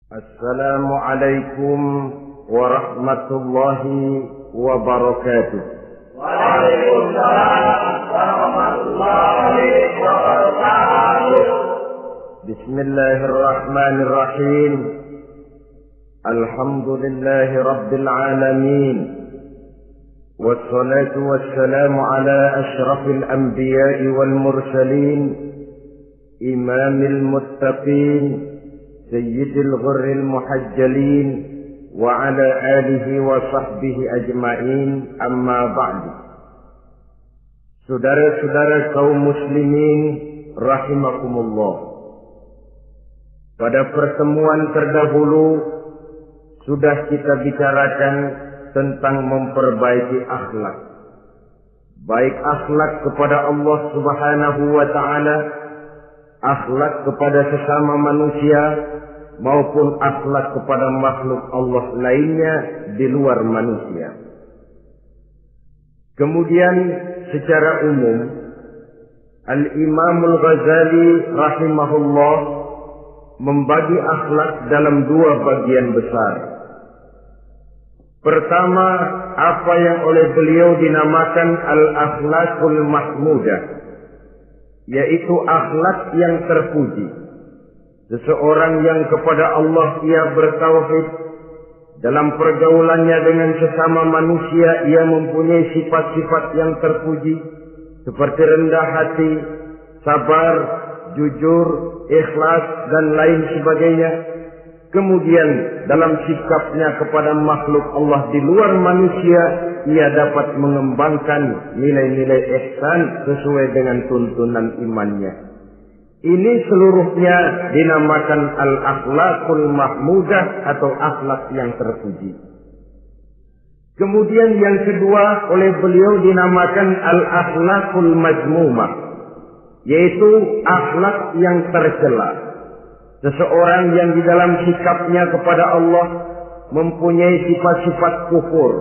Assalamualaikum warahmatullahi wabarakatuh. Waalaikumsalam warahmatullahi wabarakatuh. Bismillahirrahmanirrahim. Alhamdulillahi rabbil alamin. Wassalatu wassalamu ala asyrafil anbiya'i wal mursalin, imamil muttaqin, sayyidil ghurril muhajjalin, wa ala alihi wa sahbihi ajma'in, amma ba'du. Saudara-saudara kaum muslimin rahimakumullah, pada pertemuan terdahulu sudah kita bicarakan tentang memperbaiki akhlak, baik akhlak kepada Allah Subhanahu wa ta'ala, akhlak kepada sesama manusia, maupun akhlak kepada makhluk Allah lainnya di luar manusia. Kemudian secara umum Al-Imamul Ghazali rahimahullah membagi akhlak dalam dua bagian besar. Pertama, apa yang oleh beliau dinamakan al-akhlakul mahmudah, yaitu akhlak yang terpuji. Seseorang yang kepada Allah ia bertauhid, dalam pergaulannya dengan sesama manusia ia mempunyai sifat-sifat yang terpuji, seperti rendah hati, sabar, jujur, ikhlas, dan lain sebagainya. Kemudian dalam sikapnya kepada makhluk Allah di luar manusia, ia dapat mengembangkan nilai-nilai ihsan sesuai dengan tuntunan imannya. Ini seluruhnya dinamakan al-akhlakul mahmudah atau akhlak yang terpuji. Kemudian yang kedua oleh beliau dinamakan al-akhlakul mazmumah, yaitu akhlak yang tercela. Seseorang yang di dalam sikapnya kepada Allah mempunyai sifat-sifat kufur,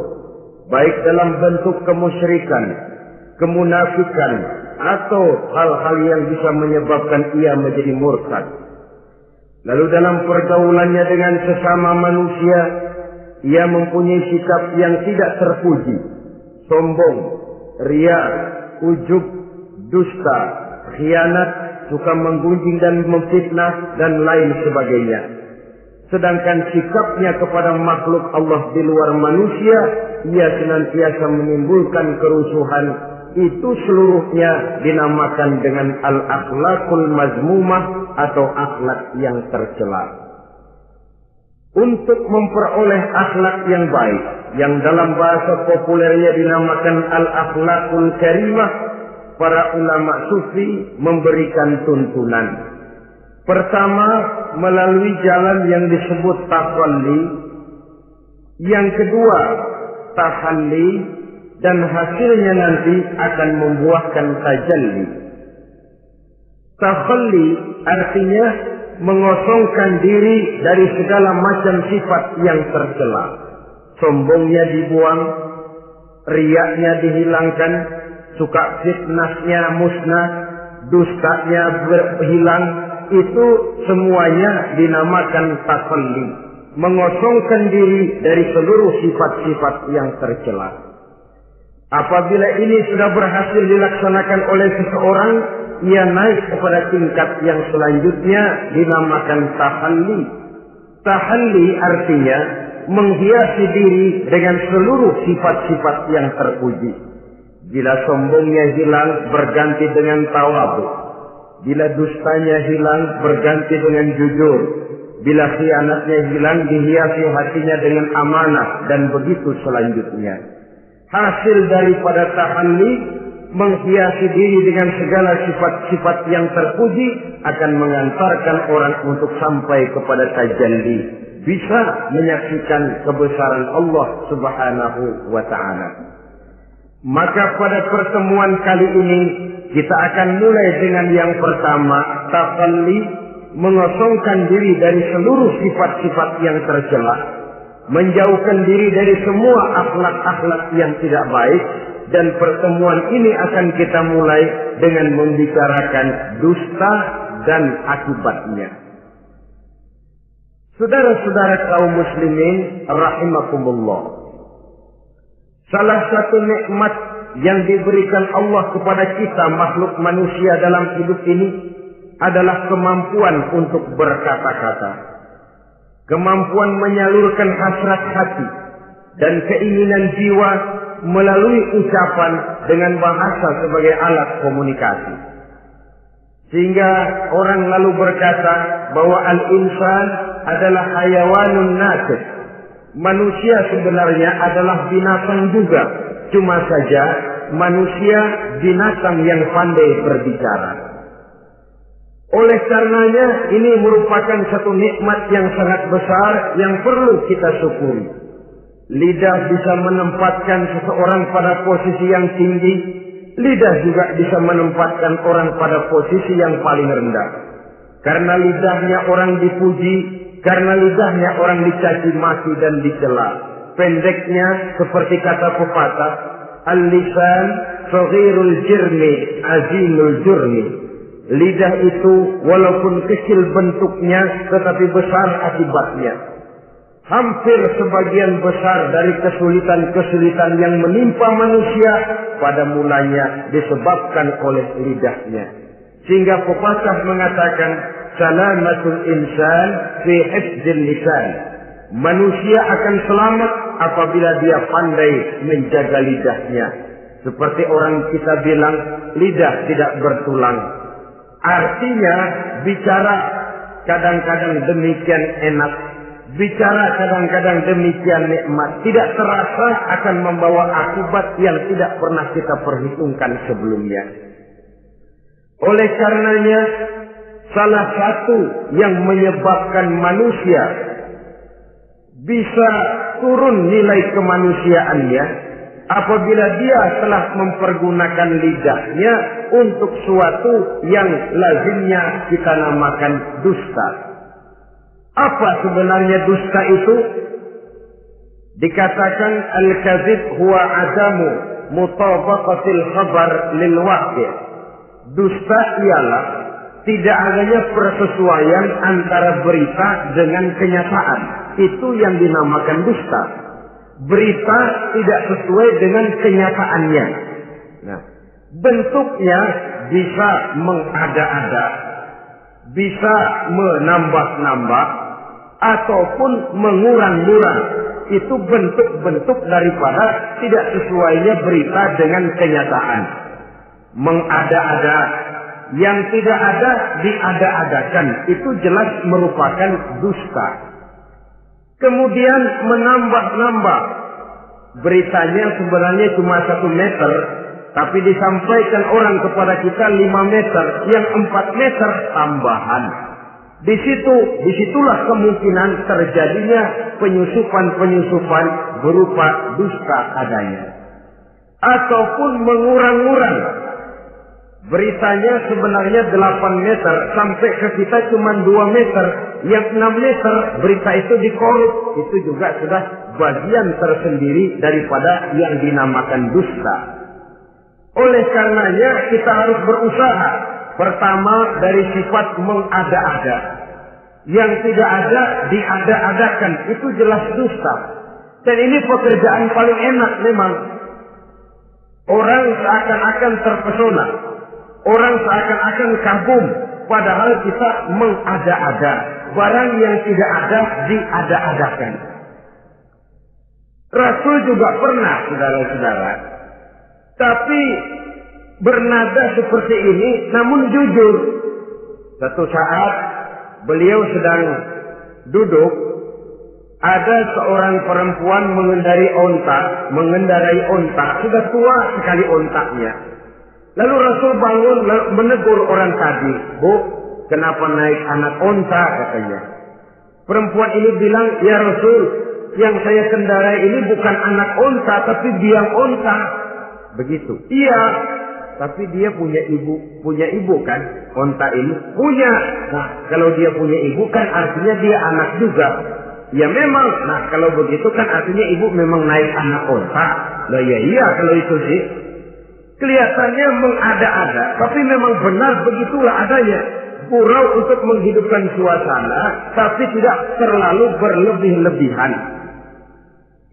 baik dalam bentuk kemusyrikan, kemunafikan, atau hal-hal yang bisa menyebabkan ia menjadi murtad. Lalu dalam pergaulannya dengan sesama manusia, ia mempunyai sikap yang tidak terpuji, sombong, ria, ujub, dusta, khianat, suka menggunjing dan memfitnah, dan lain sebagainya. Sedangkan sikapnya kepada makhluk Allah di luar manusia, ia senantiasa menimbulkan kerusuhan. Itu seluruhnya dinamakan dengan al-akhlakul mazmumah atau akhlak yang tercela. Untuk memperoleh akhlak yang baik, yang dalam bahasa populernya dinamakan al-akhlakul karimah, para ulama sufi memberikan tuntunan. Pertama, melalui jalan yang disebut takhalli. Yang kedua, tahalli, dan hasilnya nanti akan membuahkan tajalli. Takhalli artinya mengosongkan diri dari segala macam sifat yang tercela. Sombongnya dibuang, riaknya dihilangkan, suka fitnahnya musnah, dustanya berhilang. Itu semuanya dinamakan takhalli, mengosongkan diri dari seluruh sifat-sifat yang tercela. Apabila ini sudah berhasil dilaksanakan oleh seseorang, ia naik kepada tingkat yang selanjutnya dinamakan tahalli. Tahalli artinya menghiasi diri dengan seluruh sifat-sifat yang terpuji. Bila sombongnya hilang, berganti dengan tawadhu. Bila dustanya hilang, berganti dengan jujur. Bila khianatnya hilang, dihiasi hatinya dengan amanah, dan begitu selanjutnya. Hasil daripada tahalli, menghiasi diri dengan segala sifat-sifat yang terpuji, akan mengantarkan orang untuk sampai kepada tajalli, bisa menyaksikan kebesaran Allah Subhanahu wa ta'ala. Maka pada pertemuan kali ini kita akan mulai dengan yang pertama, takhalli, mengosongkan diri dari seluruh sifat-sifat yang tercela, menjauhkan diri dari semua akhlak-akhlak yang tidak baik. Dan pertemuan ini akan kita mulai dengan membicarakan dusta dan akibatnya. Saudara-saudara kaum muslimin rahimakumullah. Salah satu nikmat yang diberikan Allah kepada kita makhluk manusia dalam hidup ini adalah kemampuan untuk berkata-kata. Kemampuan menyalurkan hasrat hati dan keinginan jiwa melalui ucapan dengan bahasa sebagai alat komunikasi. Sehingga orang lalu berkata bahwa al-insan adalah hayawanun natiq. Manusia sebenarnya adalah binatang juga. Cuma saja manusia binatang yang pandai berbicara. Oleh karenanya ini merupakan satu nikmat yang sangat besar yang perlu kita syukuri. Lidah bisa menempatkan seseorang pada posisi yang tinggi. Lidah juga bisa menempatkan orang pada posisi yang paling rendah. Karena lidahnya orang dipuji, karena lidahnya orang dicaci maki dan dicela. Pendeknya seperti kata pepatah, al-lisan saghirul jirmi azimul jurmi. Lidah itu walaupun kecil bentuknya tetapi besar akibatnya. Hampir sebagian besar dari kesulitan-kesulitan yang menimpa manusia pada mulanya disebabkan oleh lidahnya. Sehingga pepatah mengatakan salamatul insan fi hifdzil lisan. Manusia akan selamat apabila dia pandai menjaga lidahnya. Seperti orang kita bilang, lidah tidak bertulang. Artinya bicara kadang-kadang demikian enak, bicara kadang-kadang demikian nikmat, tidak terasa akan membawa akibat yang tidak pernah kita perhitungkan sebelumnya. Oleh karenanya, salah satu yang menyebabkan manusia bisa turun nilai kemanusiaannya apabila dia telah mempergunakan lidahnya untuk suatu yang lazimnya kita namakan dusta. Apa sebenarnya dusta itu? Dikatakan al-kadzib huwa adamu mutabaqatil khabar lil waqi'. Dusta ialah tidak adanya persesuaian antara berita dengan kenyataan. Itu yang dinamakan dusta. Berita tidak sesuai dengan kenyataannya. Nah, bentuknya bisa mengada-ada, bisa menambah-nambah, ataupun mengurang-ngurang. Itu bentuk-bentuk daripada tidak sesuainya berita dengan kenyataan. Mengada-ada, yang tidak ada diada-adakan, itu jelas merupakan dusta. Kemudian menambah-nambah, beritanya sebenarnya cuma 1 meter, tapi disampaikan orang kepada kita 5 meter, yang 4 meter tambahan. Disitulah kemungkinan terjadinya penyusupan-penyusupan berupa dusta adanya. Ataupun mengurang-urang. Beritanya sebenarnya 8 meter, sampai ke kita cuma 2 meter. Yang 6 meter berita itu dikorup. Itu juga sudah bagian tersendiri daripada yang dinamakan dusta. Oleh karenanya kita harus berusaha. Pertama dari sifat mengada-ada. Yang tidak ada diada-adakan. Itu jelas dusta. Dan ini pekerjaan paling enak memang. Orang seakan-akan terpesona. Orang seakan-akan kagum. Padahal kita mengada-ada. Barang yang tidak ada diada-adakan. Rasul juga pernah, saudara-saudara. Tapi bernada seperti ini, namun jujur. Satu saat beliau sedang duduk, ada seorang perempuan mengendarai onta, sudah tua sekali ontaknya. Lalu Rasul bangun menegur orang tadi, "Bu, kenapa naik anak onta?" katanya. Perempuan ini bilang, "Ya Rasul, yang saya kendarai ini bukan anak onta, tapi biang onta." Begitu. "Iya, tapi dia punya ibu kan? Onta ini punya. Nah, kalau dia punya ibu kan artinya dia anak juga." "Ya memang. Nah, kalau begitu kan artinya ibu memang naik anak onta." "Lah ya iya kalau itu sih." Kelihatannya mengada-ada, tapi memang benar begitulah adanya. Gurau untuk menghidupkan suasana, tapi tidak terlalu berlebih-lebihan.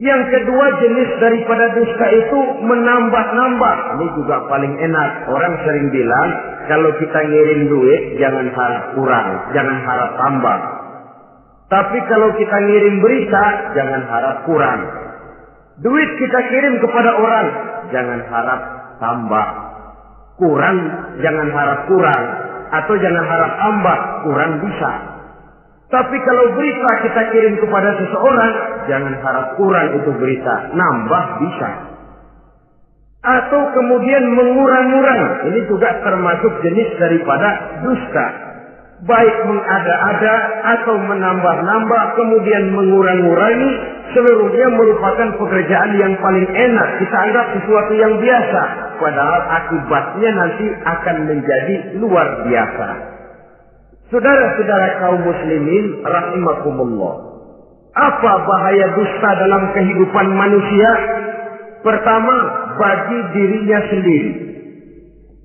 Yang kedua jenis daripada dusta itu menambah-nambah. Ini juga paling enak. Orang sering bilang, kalau kita ngirim duit, jangan harap kurang, jangan harap tambah. Tapi kalau kita ngirim berita, jangan harap kurang. Duit kita kirim kepada orang, jangan harap tambah. Kurang, jangan harap kurang. Atau jangan harap tambah, kurang bisa. Tapi kalau berita kita kirim kepada seseorang, jangan harap kurang itu berita, nambah bisa. Atau kemudian mengurang-urang, ini juga termasuk jenis daripada dusta. Baik mengada-ada atau menambah-nambah, kemudian mengurang-urangi, seluruhnya merupakan pekerjaan yang paling enak. Kita anggap sesuatu yang biasa, padahal akibatnya nanti akan menjadi luar biasa. Saudara-saudara kaum muslimin rahimakumullah. Apa bahaya dusta dalam kehidupan manusia? Pertama, bagi dirinya sendiri.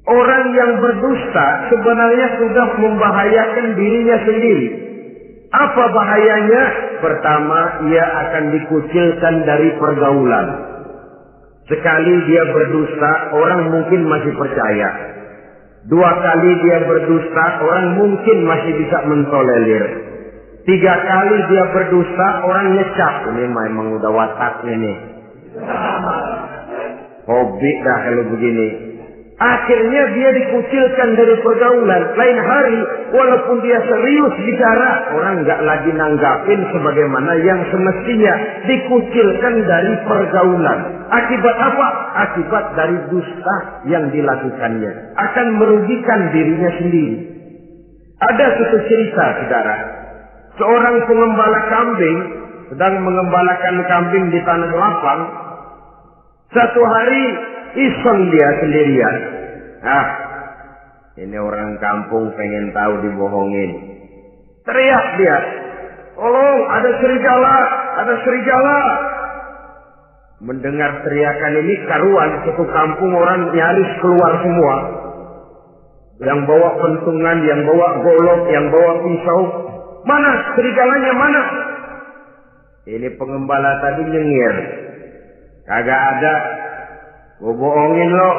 Orang yang berdusta sebenarnya sudah membahayakan dirinya sendiri. Apa bahayanya? Pertama, ia akan dikucilkan dari pergaulan. Sekali dia berdusta, orang mungkin masih percaya. 2 kali dia berdusta, orang mungkin masih bisa mentolerir. 3 kali dia berdusta, orang ngecap. Ini memang udah wataknya nih. Hobi dah kalau begini. Akhirnya dia dikucilkan dari pergaulan. Lain hari, walaupun dia serius bicara, orang nggak lagi nanggapin sebagaimana yang semestinya. Dikucilkan dari pergaulan. Akibat apa? Akibat dari dusta yang dilakukannya. Akan merugikan dirinya sendiri. Ada satu cerita, saudara. Seorang pengembala kambing sedang mengembalakan kambing di tanah lapang. Satu hari iseng dia sendirian. Ini orang kampung pengen tahu dibohongin. Teriak dia, tolong ada serigala, ada serigala. Mendengar teriakan ini karuan, satu kampung orang nyaris keluar semua. Yang bawa pentungan, yang bawa golok, yang bawa pisau. Mana serigalanya, mana? Ini pengembala tadi nyengir. Kagak ada. Gua bohongin lo.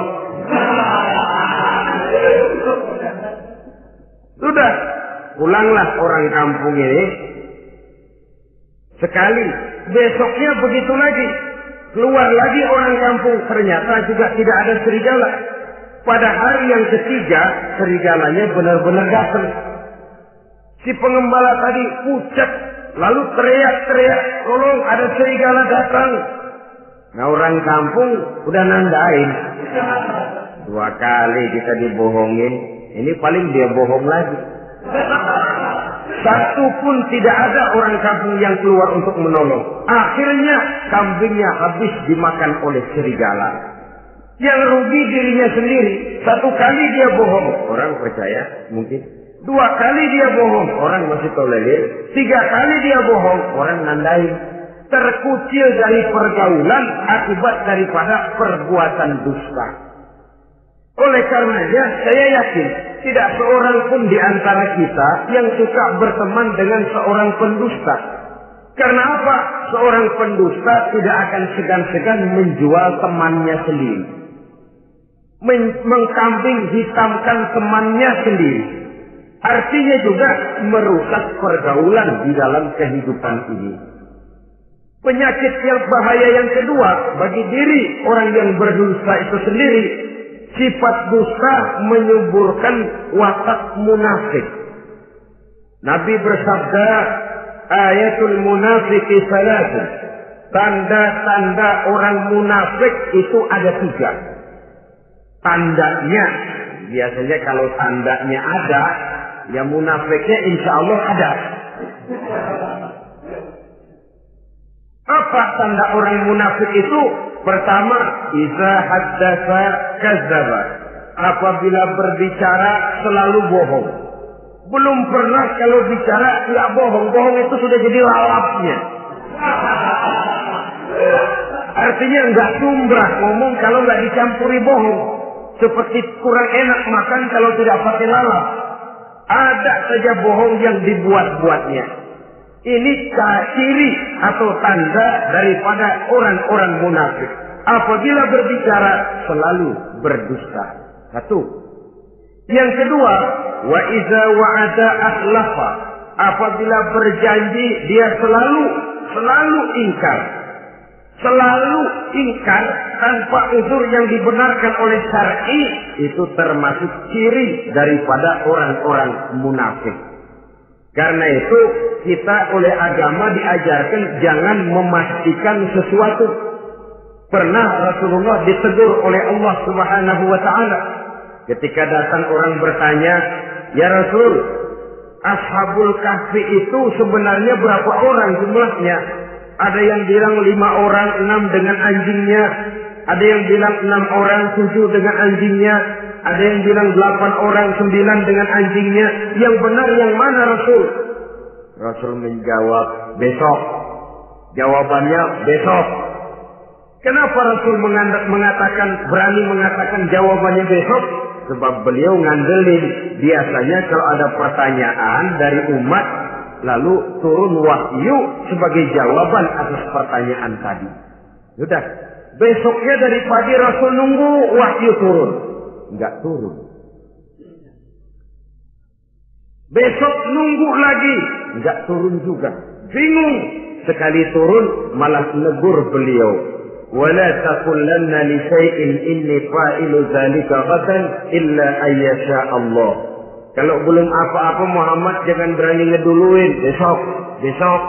Sudah, pulanglah orang kampung ini. Sekali, besoknya begitu lagi. Keluar lagi orang kampung, ternyata juga tidak ada serigala. Pada hari yang ketiga, serigalanya benar-benar datang. Si pengembala tadi pucat, lalu teriak-teriak, tolong ada serigala datang. Nah orang kampung udah nandain. 2 kali kita dibohongin, ini paling dia bohong lagi. Satu pun tidak ada orang kampung yang keluar untuk menolong. Akhirnya kambingnya habis dimakan oleh serigala. Yang rugi dirinya sendiri. 1 kali dia bohong, orang percaya mungkin. 2 kali dia bohong, orang masih tolerir. 3 kali dia bohong, orang nandain. Terkucil dari pergaulan akibat daripada perbuatan dusta. Oleh karenanya saya yakin tidak seorang pun di antara kita yang suka berteman dengan seorang pendusta. Karena apa? Seorang pendusta tidak akan segan-segan menjual temannya sendiri. Mengkambing hitamkan temannya sendiri. Artinya juga merusak pergaulan di dalam kehidupan ini. Penyakit yang bahaya yang kedua bagi diri orang yang berdusta itu sendiri, sifat dusta menyuburkan watak munafik. Nabi bersabda, ayatul munafiki salatun. Tanda-tanda orang munafik itu ada 3. Tandanya, biasanya kalau tandanya ada, ya munafiknya insya Allah ada. Apa tanda orang munafik itu? Pertama, iza haddatsa kadzdzaba. Apabila berbicara selalu bohong. Belum pernah kalau bicara tidak bohong. Bohong itu sudah jadi lalapnya. Artinya enggak sumbrah ngomong kalau enggak dicampuri bohong. Seperti kurang enak makan kalau tidak pakai lalap. Ada saja bohong yang dibuat-buatnya. Ini ciri atau tanda daripada orang-orang munafik. Apabila berbicara selalu berdusta. Satu. Yang kedua, wa iza wa'ada akhlafa. Apabila berjanji dia selalu ingkar. Selalu ingkar tanpa uzur yang dibenarkan oleh syar'i, itu termasuk ciri daripada orang-orang munafik. Karena itu kita oleh agama diajarkan jangan memastikan sesuatu. Pernah Rasulullah ditegur oleh Allah Subhanahu wa taala ketika datang orang bertanya, "Ya Rasul, Ashabul Kahfi itu sebenarnya berapa orang jumlahnya?" Ada yang bilang 5 orang, 6 dengan anjingnya. Ada yang bilang 6 orang, 7 dengan anjingnya. Ada yang bilang 8 orang, 9 dengan anjingnya. Yang benar yang mana Rasul? Rasul menjawab, besok. Jawabannya besok. Kenapa Rasul berani mengatakan jawabannya besok? Sebab beliau ngandelin. Biasanya kalau ada pertanyaan dari umat, lalu turun wahyu sebagai jawaban atas pertanyaan tadi. Sudah. Besoknya dari pagi Rasul nunggu wahyu turun. Enggak turun. Besok nunggu lagi. Enggak turun juga. Bingung. Sekali turun malah negur beliau. Wala taqulanna li syai'in inni fa'ilu dzalika ghadan illa ayyasha Allah. Kalau belum apa-apa Muhammad jangan berani ngeduluin. Besok.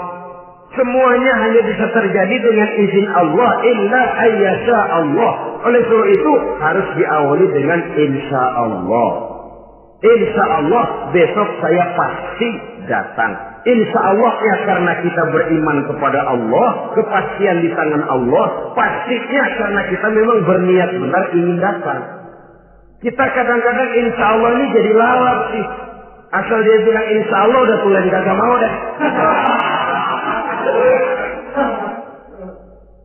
Semuanya hanya bisa terjadi dengan izin Allah. Illa ayyasha Allah. Oleh sebab itu harus diawali dengan insya Allah. Insya Allah besok saya pasti datang. Insya Allah ya, karena kita beriman kepada Allah, kepastian di tangan Allah. Pastinya karena kita memang berniat benar ingin datang. Kita kadang-kadang insya Allah ini jadi lalap sih. Asal dia bilang insya Allah udah tulen kagak mau dah.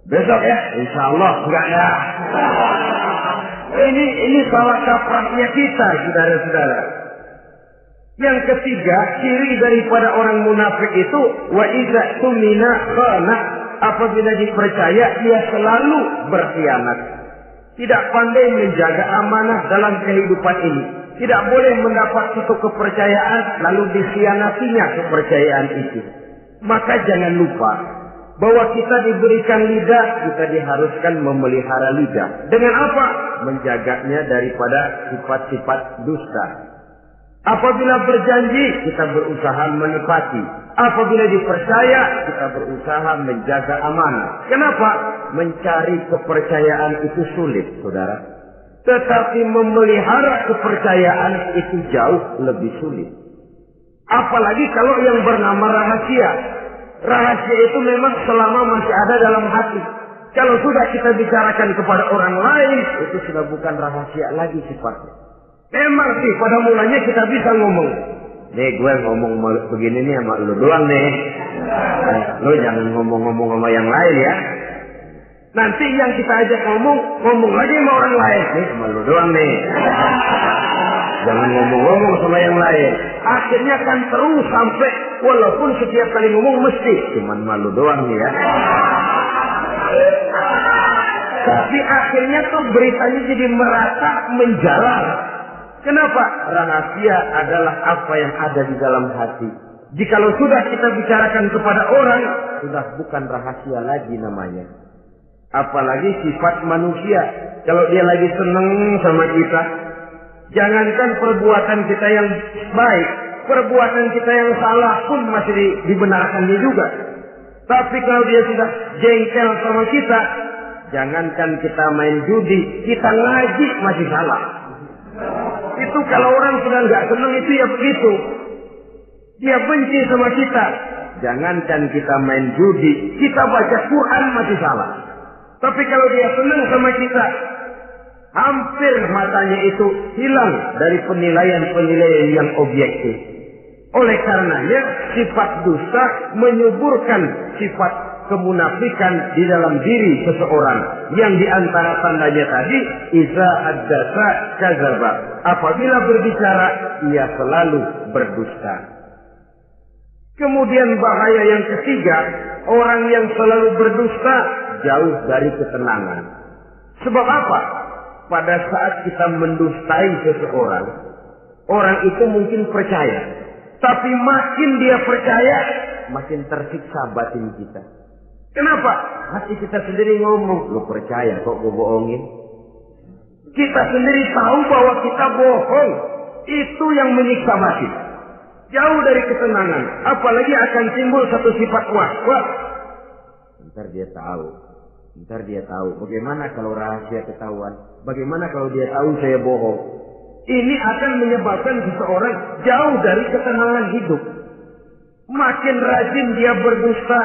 Besok ya, insya Allah enggak ya. Ini salah kaprahnya kita, saudara-saudara. Yang ketiga, ciri daripada orang munafik itu wa iza tumina khana. Apabila dipercaya dia selalu berkhianat. Tidak pandai menjaga amanah dalam kehidupan ini. Tidak boleh mendapat suatu kepercayaan lalu dikhianatinya kepercayaan itu. Maka jangan lupa bahwa kita diberikan lidah, kita diharuskan memelihara lidah. Dengan apa? Menjaganya daripada sifat-sifat dusta. Apabila berjanji, kita berusaha menepati. Apabila dipercaya, kita berusaha menjaga amanah. Kenapa? Mencari kepercayaan itu sulit, saudara. Tetapi memelihara kepercayaan itu jauh lebih sulit. Apalagi kalau yang bernama rahasia. Rahasia itu memang selama masih ada dalam hati. Kalau sudah kita bicarakan kepada orang lain, itu sudah bukan rahasia lagi sifatnya. Memang sih pada mulanya kita bisa ngomong. Nih gue ngomong begini nih sama lu doang nih. Lu jangan ngomong-ngomong sama yang lain ya. Nanti yang kita ajak ngomong lagi sama orang lain. Nih sama lu doang nih. Jangan ngomong-ngomong sama yang lain. Akhirnya kan terus sampai walaupun setiap kali ngomong mesti cuman malu doang nih ya. Tapi akhirnya tuh beritanya jadi merata menjalar. Kenapa? Rahasia adalah apa yang ada di dalam hati. Jikalau sudah kita bicarakan kepada orang, sudah bukan rahasia lagi namanya. Apalagi sifat manusia. Kalau dia lagi seneng sama kita, jangankan perbuatan kita yang baik, perbuatan kita yang salah pun masih dibenarkannya juga. Tapi kalau dia sudah jengkel sama kita, jangankan kita main judi, kita ngaji masih salah. Itu kalau orang sudah nggak senang itu ya begitu. Dia benci sama kita. Jangankan kita main judi, kita baca Quran masih salah. Tapi kalau dia senang sama kita, hampir matanya itu hilang dari penilaian-penilaian yang objektif. Oleh karenanya sifat dusta menyuburkan sifat kemunafikan di dalam diri seseorang. Yang diantara tandanya tadi, iza haddasa kadzaba. Apabila berbicara, ia selalu berdusta. Kemudian bahaya yang ketiga, orang yang selalu berdusta jauh dari ketenangan. Sebab apa? Pada saat kita mendustai seseorang, orang itu mungkin percaya. Tapi makin dia percaya, makin tersiksa batin kita. Kenapa? Hati kita sendiri ngomong, lu percaya kok gue bohongin? Kita sendiri tahu bahwa kita bohong. Itu yang menyiksa batin. Jauh dari ketenangan. Apalagi akan timbul satu sifat was-was. Ntar dia tahu. Bagaimana kalau rahasia ketahuan? Bagaimana kalau dia tahu saya bohong? Ini akan menyebabkan seseorang jauh dari ketenangan hidup. Makin rajin dia berdusta,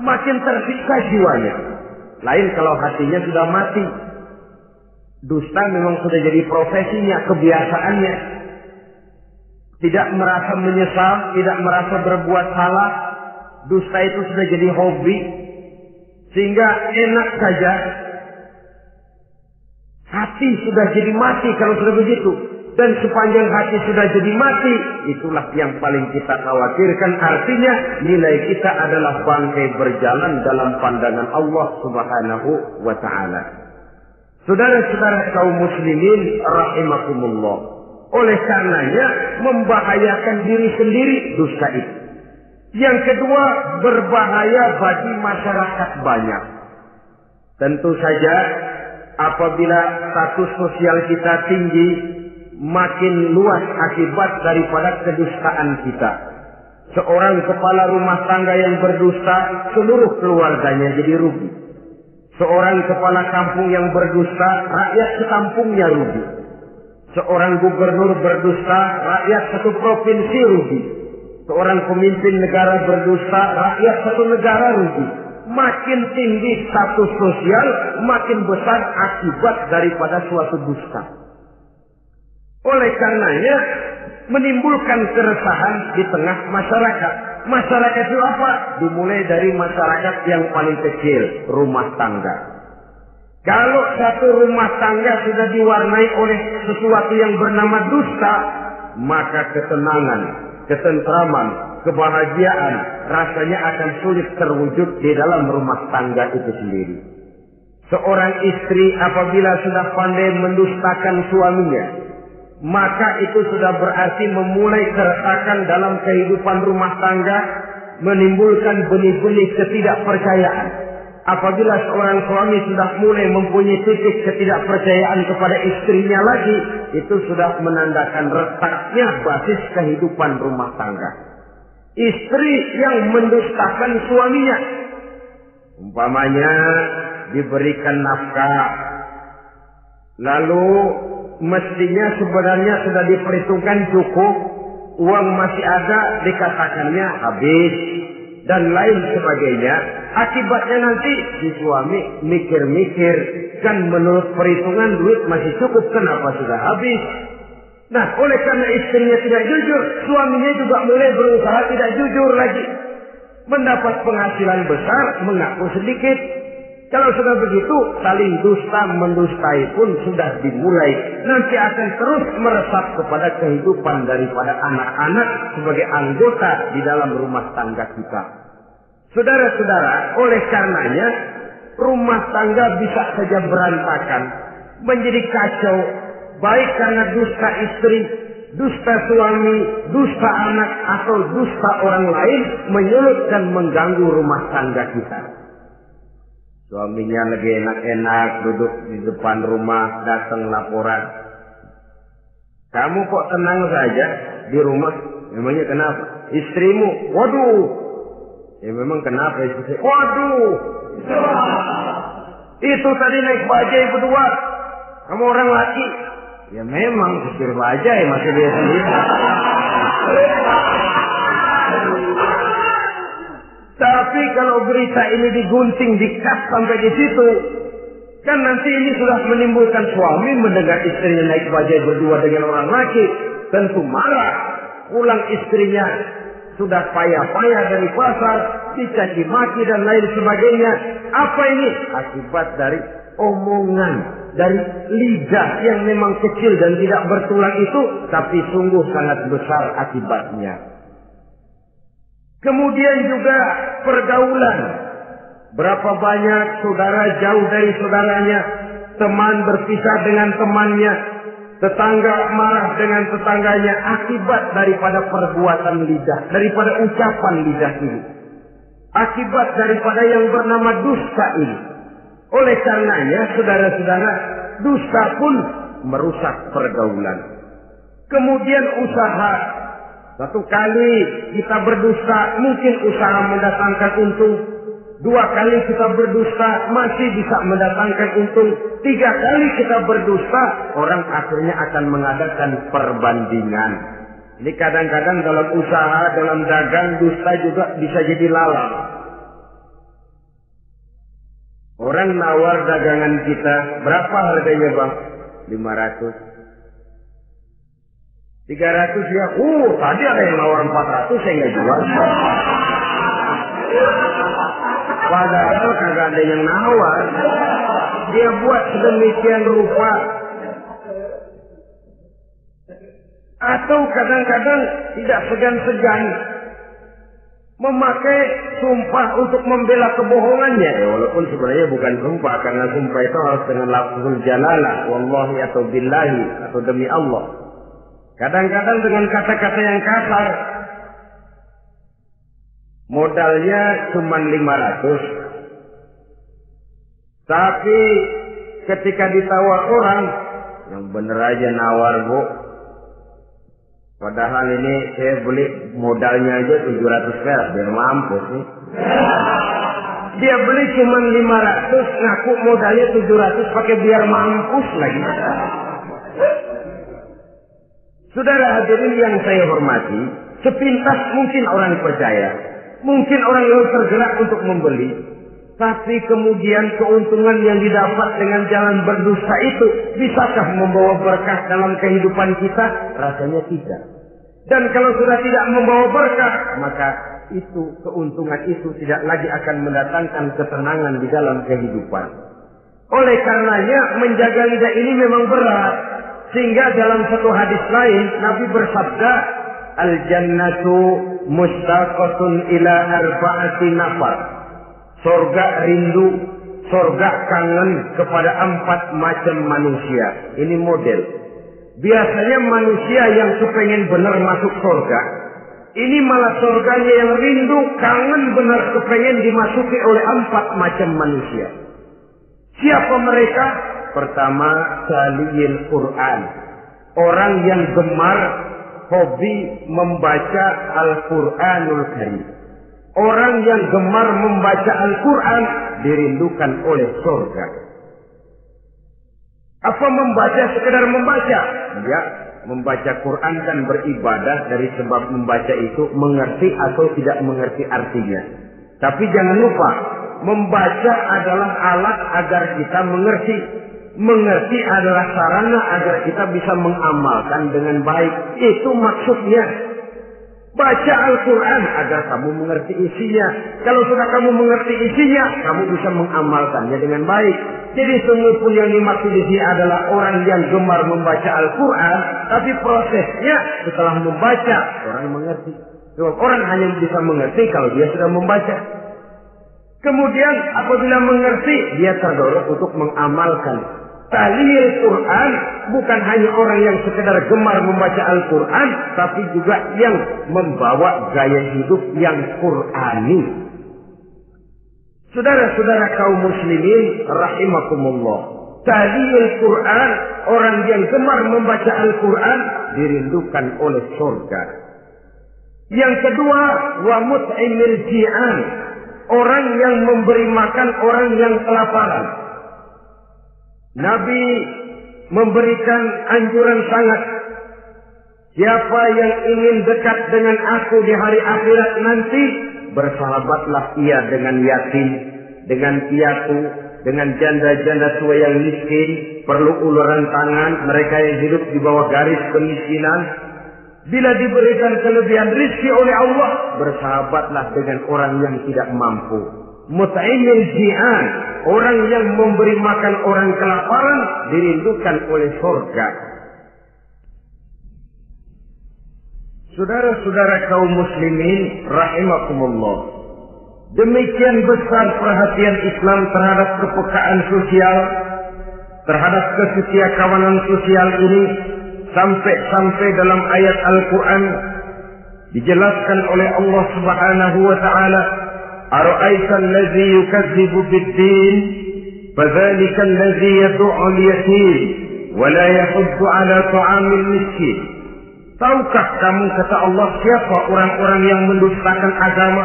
makin tersiksa jiwanya. Lain kalau hatinya sudah mati. Dusta memang sudah jadi profesinya, kebiasaannya. Tidak merasa menyesal, tidak merasa berbuat salah. Dusta itu sudah jadi hobi. Sehingga enak saja. Hati sudah jadi mati kalau sudah begitu. Dan sepanjang hati sudah jadi mati, itulah yang paling kita khawatirkan. Artinya nilai kita adalah bangkai berjalan dalam pandangan Allah Subhanahu wa ta'ala. Saudara-saudara kaum muslimin rahimakumullah. Oleh karenanya membahayakan diri sendiri dusta itu. Yang kedua, berbahaya bagi masyarakat banyak. Tentu saja apabila status sosial kita tinggi, makin luas akibat daripada kedustaan kita. Seorang kepala rumah tangga yang berdusta, seluruh keluarganya jadi rugi. Seorang kepala kampung yang berdusta, rakyat sekampungnya rugi. Seorang gubernur berdusta, rakyat satu provinsi rugi. Seorang pemimpin negara berdusta, rakyat satu negara rugi. Makin tinggi status sosial, makin besar akibat daripada suatu dusta. Oleh karenanya, menimbulkan keresahan di tengah masyarakat. Masyarakat itu apa? Dimulai dari masyarakat yang paling kecil, rumah tangga. Kalau satu rumah tangga sudah diwarnai oleh sesuatu yang bernama dusta, maka ketenangan, ketentraman, kebahagiaan rasanya akan sulit terwujud di dalam rumah tangga itu sendiri. Seorang istri apabila sudah pandai mendustakan suaminya, maka itu sudah berarti memulai keretakan dalam kehidupan rumah tangga, menimbulkan benih-benih ketidakpercayaan. Apabila seorang suami sudah mulai mempunyai titik ketidakpercayaan kepada istrinya lagi, itu sudah menandakan retaknya basis kehidupan rumah tangga. Istri yang mendustakan suaminya, umpamanya diberikan nafkah, lalu mestinya sebenarnya sudah diperhitungkan cukup, uang masih ada, dikatakannya habis, dan lain sebagainya. Akibatnya nanti si suami mikir-mikir, kan menurut perhitungan duit masih cukup, kenapa sudah habis? Nah, oleh karena istrinya tidak jujur, suaminya juga mulai berusaha tidak jujur lagi. Mendapat penghasilan besar, mengaku sedikit. Kalau sudah begitu, saling dusta mendustai pun sudah dimulai. Nanti akan terus meresap kepada kehidupan daripada anak-anak sebagai anggota di dalam rumah tangga kita. Saudara-saudara, oleh karenanya rumah tangga bisa saja berantakan, menjadi kacau, baik karena dusta istri, dusta suami, dusta anak, atau dusta orang lain menyulut dan mengganggu rumah tangga kita. Suaminya lagi enak-enak duduk di depan rumah, datang laporan. Kamu kok tenang saja di rumah? Memangnya kenapa? Istrimu, waduh. Ya memang kenapa istri? Waduh. Itu tadi naik bajai berdua. Kamu orang laki. Ya memang supir bajai masih dia sendiri. Tapi kalau berita ini digunting, dikat sampai di situ, kan nanti ini sudah menimbulkan suami mendengar istrinya naik bajai berdua dengan orang laki, tentu marah. Pulang istrinya sudah payah-payah dari pasar, dicaci maki dan lain sebagainya. Apa ini? Akibat dari omongan, dari lidah yang memang kecil dan tidak bertulang itu, tapi sungguh sangat besar akibatnya. Kemudian juga pergaulan. Berapa banyak saudara jauh dari saudaranya, teman berpisah dengan temannya, tetangga marah dengan tetangganya, akibat daripada perbuatan lidah, daripada ucapan lidah ini. Akibat daripada yang bernama dusta ini. Oleh karenanya, saudara-saudara, dusta pun merusak pergaulan. Kemudian usaha. Satu kali kita berdusta, mungkin usaha mendatangkan untung. 2 kali kita berdusta, masih bisa mendatangkan untung. 3 kali kita berdusta, orang akhirnya akan mengadakan perbandingan. Ini kadang-kadang dalam usaha, dalam dagang, dusta juga bisa jadi lalang. Orang nawar dagangan kita, berapa harganya bang? 500. 300 ya, tadi ada yang nawar 400, saya nggak jual. Padahal kagak ada yang nawar. Dia buat sedemikian rupa. Atau kadang-kadang tidak segan-segan memakai sumpah untuk membela kebohongannya. Walaupun sebenarnya bukan sumpah, karena sumpah itu harus dengan lafzul jalalah, wallahi atau billahi, atau demi Allah. Kadang-kadang dengan kata-kata yang kasar. Modalnya cuma 500. Tapi ketika ditawar orang, yang bener aja nawar bu. Padahal ini saya beli modalnya aja 700 perak, biar mampus nih. Dia beli cuma 500, ngaku modalnya 700 pakai biar mampus lagi. Saudara hadirin yang saya hormati, sepintas mungkin orang percaya, mungkin orang yang tergerak untuk membeli, tapi kemudian keuntungan yang didapat dengan jalan berdusta itu, bisakah membawa berkah dalam kehidupan kita? Rasanya tidak. Dan kalau sudah tidak membawa berkah, maka itu, keuntungan itu tidak lagi akan mendatangkan ketenangan di dalam kehidupan. Oleh karenanya, menjaga lidah ini memang berat. Sehingga dalam satu hadis lain, Nabi bersabda, Al-jannatu mustaqatun ila arba'ati nafar. Sorga rindu, sorga kangen kepada 4 macam manusia. Ini model. Biasanya manusia yang kepengen benar masuk sorga, ini malah sorganya yang rindu, kangen benar kepengen dimasuki oleh 4 macam manusia. Siapa mereka? Pertama, taliyil Quran. Orang yang gemar, hobi membaca Al-Quranul Karim. Orang yang gemar membaca Al-Quran dirindukan oleh surga. Apa membaca sekedar membaca? Ya, membaca Quran dan beribadah dari sebab membaca itu mengerti atau tidak mengerti artinya. Tapi jangan lupa, membaca adalah alat agar kita mengerti. Mengerti adalah sarana agar kita bisa mengamalkan dengan baik. Itu maksudnya. Baca Al-Quran agar kamu mengerti isinya. Kalau sudah kamu mengerti isinya, kamu bisa mengamalkannya dengan baik. Jadi sungguh pun yang dimaksud di sini adalah orang yang gemar membaca Al-Quran, tapi prosesnya setelah membaca, orang mengerti. Sebab orang hanya bisa mengerti kalau dia sudah membaca. Kemudian apabila mengerti, dia terdorong untuk mengamalkan. Taliyil Quran bukan hanya orang yang sekedar gemar membaca Al-Quran, tapi juga yang membawa gaya hidup yang Qurani. Saudara-saudara kaum muslimin rahimakumullah. Taliyil Quran, orang yang gemar membaca Al-Quran dirindukan oleh surga. Yang kedua, wa mut'imil ji'an, orang yang memberi makan orang yang kelaparan. Nabi memberikan anjuran sangat. Siapa yang ingin dekat dengan aku di hari akhirat nanti, bersahabatlah ia dengan yatim, dengan piatu, dengan janda-janda tua yang miskin, perlu uluran tangan, mereka yang hidup di bawah garis kemiskinan. Bila diberikan kelebihan rezeki oleh Allah, bersahabatlah dengan orang yang tidak mampu. Mut'imil ji'an, orang yang memberi makan orang kelaparan dirindukan oleh surga. Saudara-saudara kaum muslimin rahimakumullah, demikian besar perhatian Islam terhadap kepekaan sosial, terhadap kesetiakawanan sosial ini, sampai dalam ayat Al-Quran dijelaskan oleh Allah Subhanahu wa taala, "Ara'aita allazi yukadzibu bid-din, fadzalika allazi yad'u al-yatim wa la yahuddu 'ala ta'amil miskin." Tahukah kamu, kata Allah, siapa orang-orang yang mendustakan agama,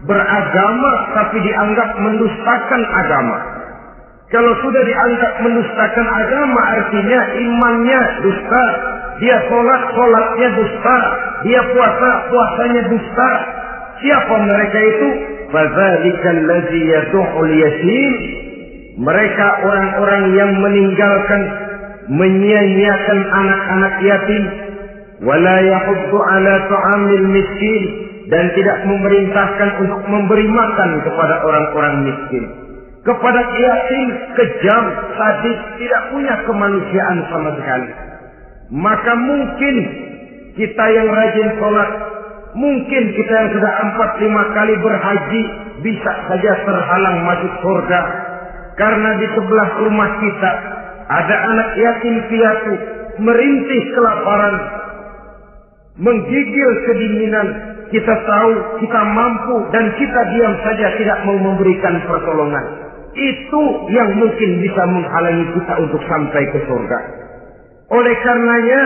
beragama tapi dianggap mendustakan agama? Kalau sudah dianggap mendustakan agama, artinya imannya dusta, dia sholatnya dusta, dia puasanya dusta. Siapa mereka itu? Fadzalika allazi yad'ul yatim. Mereka orang-orang yang meninggalkan, menyia-nyiakan anak-anak yatim, wala yahuddu ala ta'amil miskin, dan tidak memerintahkan untuk memberi makan kepada orang-orang miskin. Kepada yatim, kejam, sadis, tidak punya kemanusiaan sama sekali. Maka mungkin kita yang rajin sholat, mungkin kita yang sudah 4-5 kali berhaji, bisa saja terhalang masuk surga. Karena di sebelah rumah kita ada anak yatim piatu, merintih kelaparan, menggigil kedinginan. Kita tahu kita mampu dan kita diam saja, tidak mau memberikan pertolongan. Itu yang mungkin bisa menghalangi kita untuk sampai ke surga. Oleh karenanya,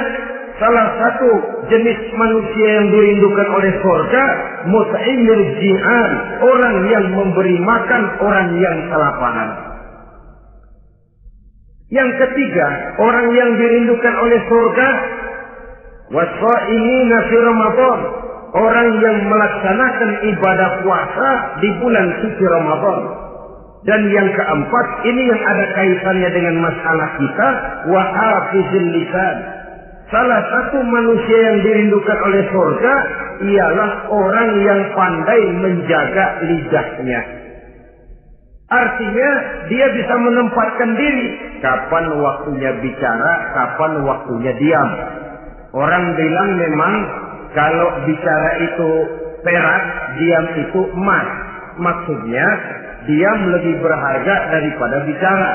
salah satu jenis manusia yang dirindukan oleh surga, mut'imul ji'an, orang yang memberi makan orang yang kelaparan. Yang ketiga, orang yang dirindukan oleh surga, was-sha'imina fi Ramadan, orang yang melaksanakan ibadah puasa di bulan suci Ramadan. Dan yang keempat, ini yang ada kaitannya dengan masalah kita, wa hafizil lisan. Salah satu manusia yang dirindukan oleh surga ialah orang yang pandai menjaga lidahnya. Artinya dia bisa menempatkan diri, kapan waktunya bicara, kapan waktunya diam. Orang bilang memang kalau bicara itu perak, diam itu emas. Maksudnya diam lebih berharga daripada bicara.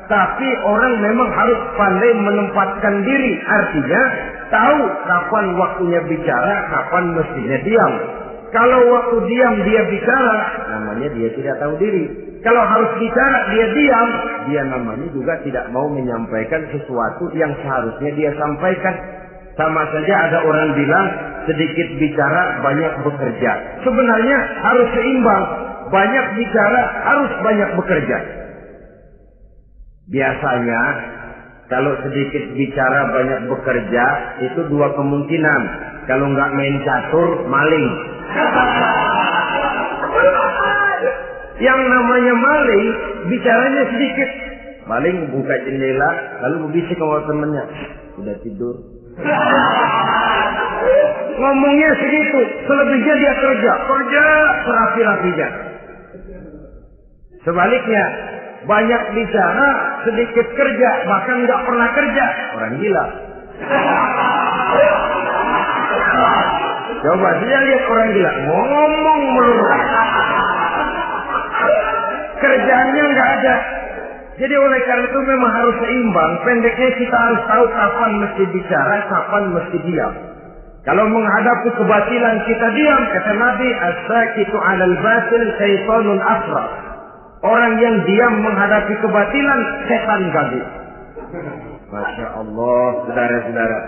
Tapi orang memang harus pandai menempatkan diri. Artinya tahu kapan waktunya bicara, kapan mestinya diam. Kalau waktu diam dia bicara, namanya dia tidak tahu diri. Kalau harus bicara dia diam, dia namanya juga tidak mau menyampaikan sesuatu yang seharusnya dia sampaikan. Sama saja ada orang bilang sedikit bicara banyak bekerja. Sebenarnya harus seimbang. Banyak bicara harus banyak bekerja. Biasanya kalau sedikit bicara banyak bekerja itu dua kemungkinan. Kalau nggak main catur, maling. Yang namanya maling, bicaranya sedikit. Maling buka jendela, lalu berbisik sama temennya. Udah tidur. Ngomongnya segitu, selebihnya dia kerja serapi-rapinya. Sebaliknya, banyak bicara, sedikit kerja, bahkan nggak pernah kerja. Orang gila. Coba saja lihat orang gila, ngomong melulu. Kerjaannya nggak ada. Jadi oleh karena itu memang harus seimbang. Pendeknya kita harus tahu kapan mesti bicara, kapan mesti diam. Kalau menghadapi kebatilan kita diam, kata Nabi, as-sakitu 'alal batil syaitanun asra. Orang yang diam menghadapi kebatilan, setan gaduh. Masya Allah, saudara-saudara.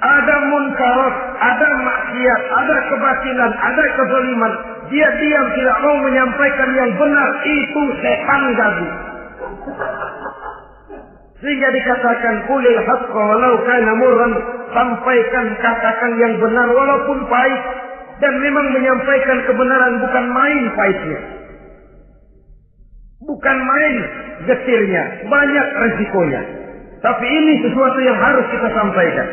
Ada munkarat, ada maksiat, ada kebatilan, ada kezaliman. Dia diam, tidak mau menyampaikan yang benar. Itu setan gaduh. Sehingga dikatakan, qulil haqqa walau kana murran. Sampaikan, katakan yang benar walaupun pahit. Dan memang menyampaikan kebenaran bukan main pahitnya. Bukan main getirnya, banyak resikonya. Tapi ini sesuatu yang harus kita sampaikan.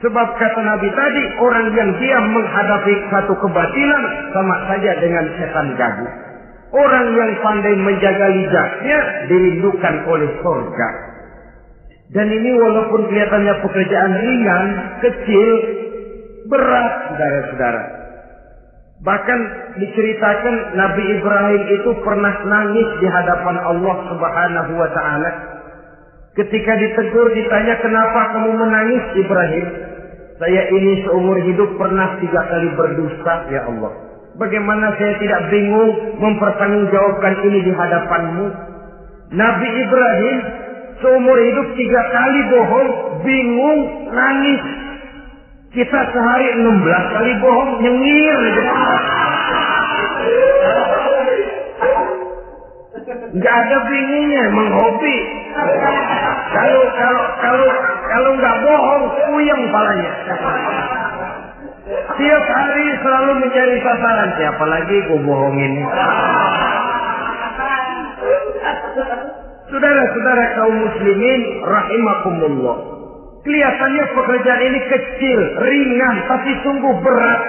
Sebab kata Nabi tadi, orang yang diam menghadapi satu kebatilan sama saja dengan setan gaduh. Orang yang pandai menjaga lidahnya dirindukan oleh surga. Dan ini walaupun kelihatannya pekerjaan ringan, kecil, berat, saudara-saudara. Bahkan diceritakan Nabi Ibrahim itu pernah nangis di hadapan Allah Subhanahu wa Ta'ala. Ketika ditegur, ditanya, kenapa kamu menangis Ibrahim? Saya ini seumur hidup pernah 3 kali berdusta, ya Allah. Bagaimana saya tidak bingung mempertanggungjawabkan ini di hadapanmu? Nabi Ibrahim seumur hidup 3 kali bohong, bingung, nangis. Kita sehari 16 kali bohong, nyengir. Nggak ada bingungnya, emang hobi. Kalau nggak bohong, puyeng palanya. Tiap hari selalu mencari sasaran. Siapa lagi gue bohongin? Saudara-saudara kaum muslimin rahimakumullah. Kelihatannya pekerjaan ini kecil, ringan, tapi sungguh berat.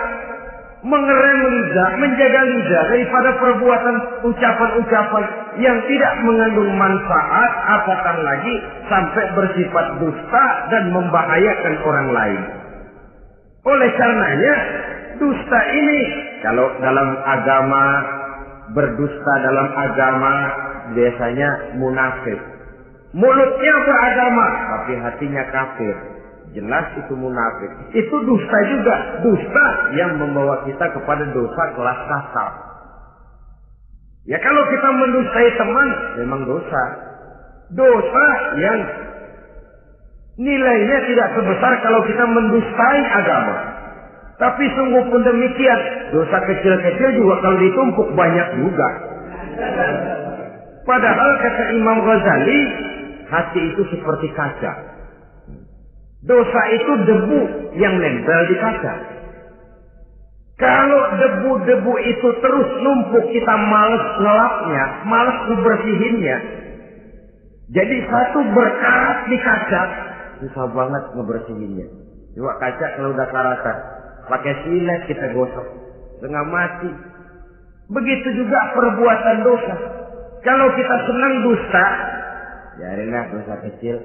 Mengerem lidah, menjaga lidah daripada perbuatan ucapan-ucapan yang tidak mengandung manfaat, apatah lagi sampai bersifat dusta dan membahayakan orang lain. Oleh karenanya, dusta ini kalau dalam agama, berdusta dalam agama biasanya munafik. Mulutnya beragama, tapi hatinya kafir. Jelas itu munafik. Itu dusta juga. Dusta yang membawa kita kepada dosa kelas kasar. Ya kalau kita mendustai teman, memang dosa. Dosa yang nilainya tidak sebesar kalau kita mendustai agama. Tapi sungguh pun demikian, dosa kecil-kecil juga kalau ditumpuk banyak juga. Padahal kata Imam Ghazali, hati itu seperti kaca. Dosa itu debu yang nempel di kaca. Kalau debu-debu itu terus numpuk, kita malas ngelapnya, malas ngebersihinnya. Jadi satu berkarat di kaca, susah banget ngebersihinnya. Coba kaca kalau udah karatan, pakai silet kita gosok, setengah mati. Begitu juga perbuatan dosa. Kalau kita senang dusta, biarinlah dosa kecil.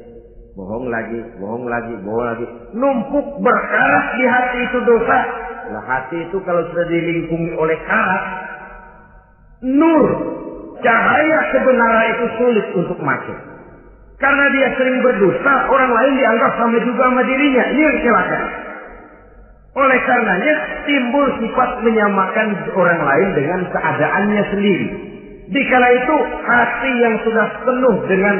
Bohong lagi, bohong lagi, bohong lagi. Numpuk berkarat di hati itu dosa. Nah hati itu kalau sudah dilingkungi oleh karat, nur, cahaya kebenaran itu sulit untuk masuk. Karena dia sering berdusta, orang lain dianggap sama juga sama dirinya. Ini yang celaka. Oleh karenanya timbul sifat menyamakan orang lain dengan keadaannya sendiri. Dikala itu hati yang sudah penuh dengan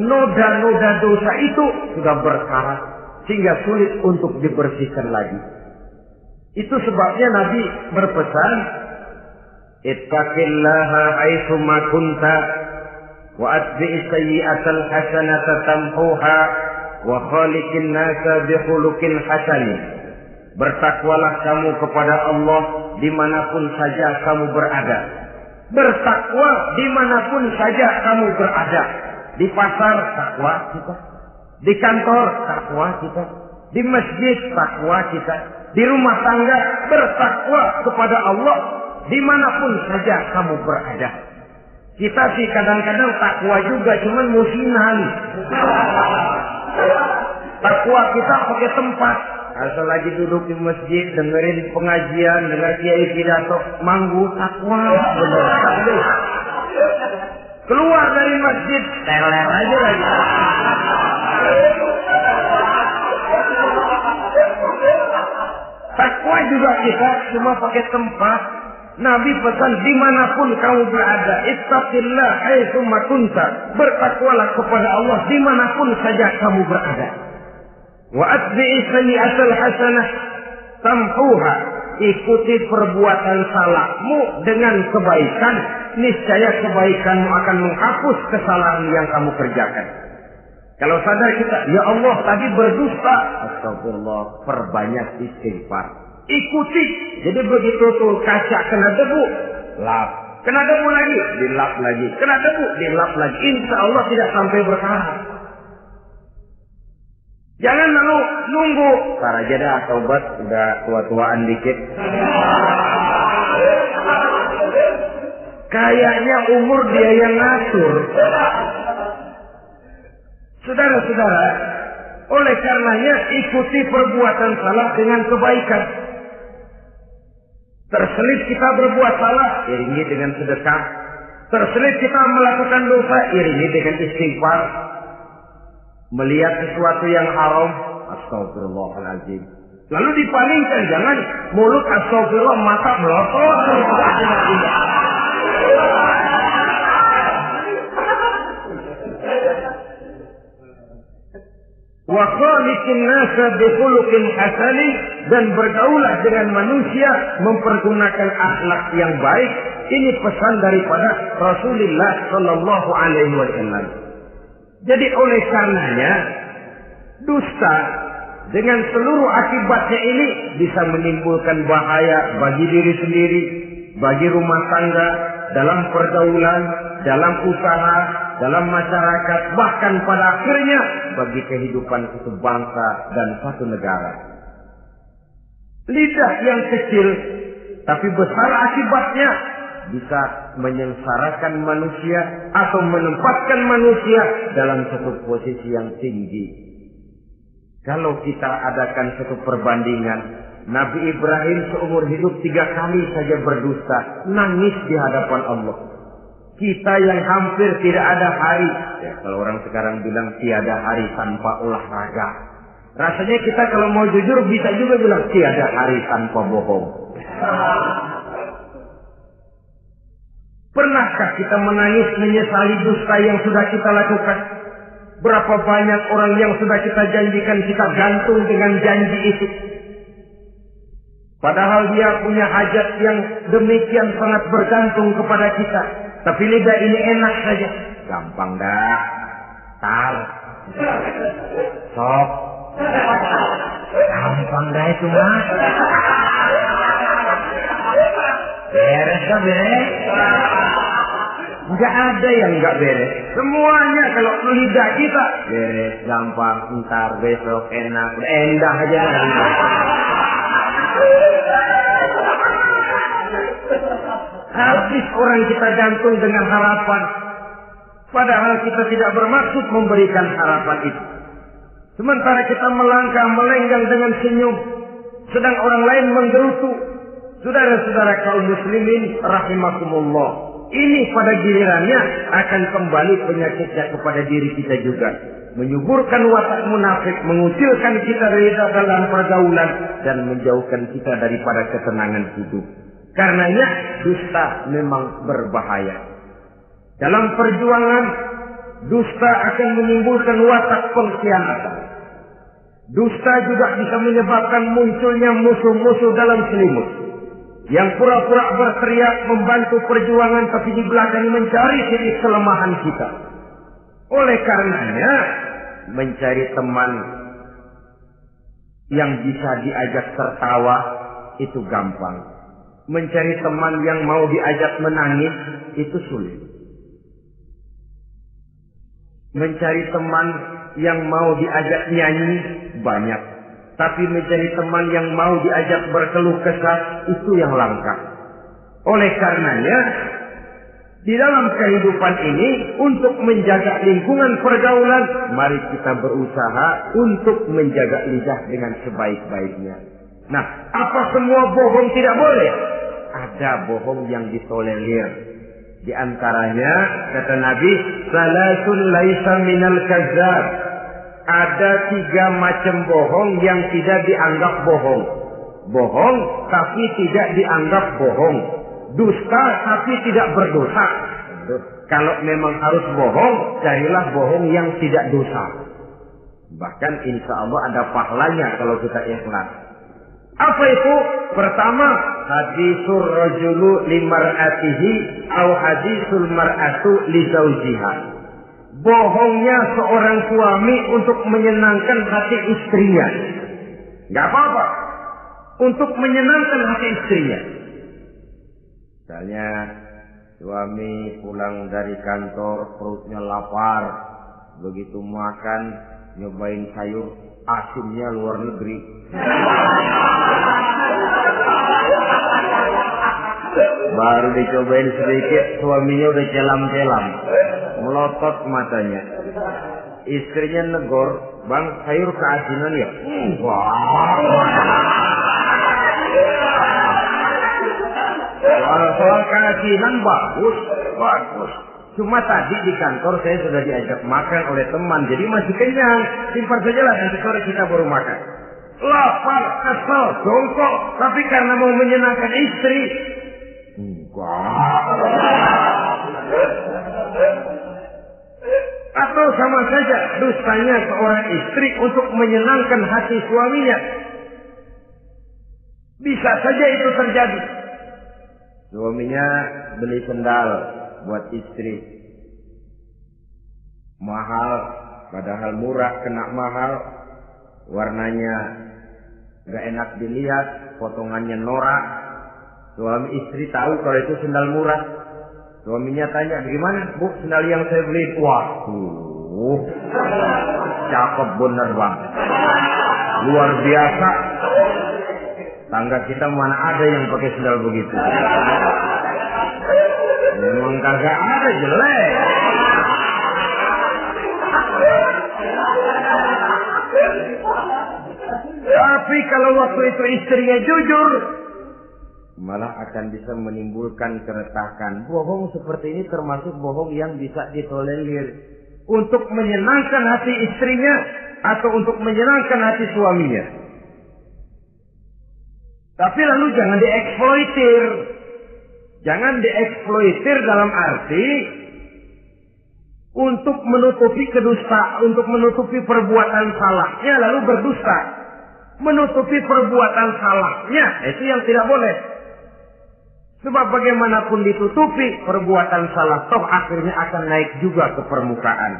noda-noda dosa itu sudah berkarat sehingga sulit untuk dibersihkan lagi. Itu sebabnya Nabi berpesan, ittaqillaha haitsu ma kunta wa atbi'is sayyi'atal hasanata tamhuha wa khaliqin nasa bi khuluqin hasan. Bertakwalah kamu kepada Allah dimanapun saja kamu berada. Bertakwa dimanapun saja kamu berada. Di pasar takwa kita, di kantor takwa kita, di masjid takwa kita, di rumah tangga bertakwa kepada Allah dimanapun saja kamu berada. Kita sih kadang-kadang takwa juga, cuman musiman. Takwa kita pakai tempat. Asal lagi duduk di masjid, dengerin pengajian, dengar kiai pidato, manggu takwa, bener. Keluar dari masjid, teler aja lagi. Takwa juga kita cuma pakai tempat. Nabi pesan dimanapun kamu berada, ittaqillah haitsu ma kunta. Bertakwalah kepada Allah dimanapun saja kamu berada. Wa atbi'is sayyi'atal hasanah tamhuha. Ikuti perbuatan salahmu dengan kebaikan, niscaya kebaikanmu akan menghapus kesalahan yang kamu kerjakan. Kalau sadar kita, ya Allah tadi berdusta, astagfirullah, perbanyak istighfar. Ikuti. Jadi begitu tuh kaca kena debu, lap. Kena debu lagi, dilap lagi. Kena debu, dilap lagi. Insya Allah tidak sampai berkarat. Jangan lalu nunggu. Ntar aja dah taubat, udah tua-tuaan dikit. Kayaknya umur dia yang ngatur. Saudara-saudara, oleh karenanya ikuti perbuatan salah dengan kebaikan. Terselip kita berbuat salah, iringi dengan sedekah. Terselip kita melakukan dosa, iringi dengan istighfar. Melihat sesuatu yang haram, astagfirullahaladzim. Lalu dipalingkan, jangan mulut astagfirullah, mata melotot. Wa khaliqin nasa bi khuluqin hasanin, dan bergaulah dengan manusia mempergunakan akhlak yang baik. Ini pesan daripada Rasulullah sallallahu alaihi wasallam. Jadi oleh karenanya dusta dengan seluruh akibatnya ini bisa menimbulkan bahaya bagi diri sendiri, bagi rumah tangga, dalam pergaulan, dalam usaha, dalam masyarakat, bahkan pada akhirnya bagi kehidupan satu bangsa dan satu negara. Lidah yang kecil tapi besar akibatnya bisa menyengsarakan manusia atau menempatkan manusia dalam satu posisi yang tinggi. Kalau kita adakan satu perbandingan, Nabi Ibrahim seumur hidup 3 kali saja berdusta, nangis di hadapan Allah. Kita yang hampir tidak ada hari, ya, kalau orang sekarang bilang tiada hari tanpa olahraga. Rasanya kita kalau mau jujur bisa juga bilang tiada hari tanpa bohong. Pernahkah kita menangis menyesali dusta yang sudah kita lakukan? Berapa banyak orang yang sudah kita janjikan kita gantung dengan janji itu. Padahal dia punya hajat yang demikian sangat bergantung kepada kita. Tapi lidah ini enak saja. Gampang dah. Tar. Sok. Gampang dah itu mah. Beres dah beres. Enggak ada yang enggak beres. Semuanya kalau lidah kita beres, gampang, ntar, besok, enak, endah aja. Habis orang kita gantung dengan harapan, padahal kita tidak bermaksud memberikan harapan itu. Sementara kita melangkah melenggang dengan senyum, sedang orang lain menggerutu. Saudara-saudara kaum muslimin rahimakumullah, ini pada gilirannya akan kembali penyakitnya kepada diri kita juga, menyuburkan watak munafik, mengucilkan kita dari dalam pergaulan, dan menjauhkan kita daripada ketenangan hidup. Karenanya dusta memang berbahaya. Dalam perjuangan, dusta akan menimbulkan watak pengkhianatan. Dusta juga bisa menyebabkan munculnya musuh-musuh dalam selimut, yang pura-pura berteriak membantu perjuangan tapi di belakang mencari titik kelemahan kita. Oleh karenanya, mencari teman yang bisa diajak tertawa itu gampang. Mencari teman yang mau diajak menangis itu sulit. Mencari teman yang mau diajak nyanyi banyak. Tapi mencari teman yang mau diajak berkeluh kesah itu yang langka. Oleh karenanya, di dalam kehidupan ini untuk menjaga lingkungan pergaulan, mari kita berusaha untuk menjaga lidah dengan sebaik-baiknya. Nah, apa semua bohong tidak boleh? Ada bohong yang ditolerir. Di antaranya kata Nabi, salasun laisa minal kazzab. Ada 3 macam bohong yang tidak dianggap bohong. Bohong tapi tidak dianggap bohong. Dusta tapi tidak berdosa. Kalau memang harus bohong, carilah bohong yang tidak dosa. Bahkan insya Allah ada pahalanya kalau kita ikhlas. Apa itu? Pertama, hadisul rajulu limar'atihi au hadisul mar'atu li zawjiha. Bohongnya seorang suami untuk menyenangkan hati istrinya. Gak apa-apa. Untuk menyenangkan hati istrinya. Misalnya, suami pulang dari kantor, perutnya lapar. Begitu makan, nyobain sayur asinnya luar negeri. Baru dicobain sedikit, suaminya udah celam-celam, melotot matanya. Istrinya negor, bang sayur keasinan ya? Soal keasinan bagus. Cuma tadi di kantor saya sudah diajak makan oleh teman, jadi masih kenyang. Simpan saja lah, nanti sore kita baru makan. Lapar, kesel, jongkok, tapi karena mau menyenangkan istri. Atau sama saja dustanya seorang istri untuk menyenangkan hati suaminya. Bisa saja itu terjadi. Suaminya beli sendal buat istri. Mahal, padahal murah, kena mahal. Warnanya gak enak dilihat, potongannya norak. Suami istri tahu kalau itu sendal murah. Suaminya tanya, gimana bu sendal yang saya beli? Waduh, cakep bener bang, luar biasa. Tangga kita mana ada yang pakai sendal begitu. Memang kagak ada, jelek. Tapi kalau waktu itu istrinya jujur, malah akan bisa menimbulkan keretakan. Bohong seperti ini termasuk bohong yang bisa ditolerir untuk menyenangkan hati istrinya atau untuk menyenangkan hati suaminya. Tapi lalu jangan dieksploitir. Jangan dieksploitir dalam arti untuk menutupi kedustaan, untuk menutupi perbuatan salahnya lalu berdusta. Menutupi perbuatan salahnya, itu yang tidak boleh. Sebab bagaimanapun ditutupi, perbuatan salah toh akhirnya akan naik juga ke permukaan.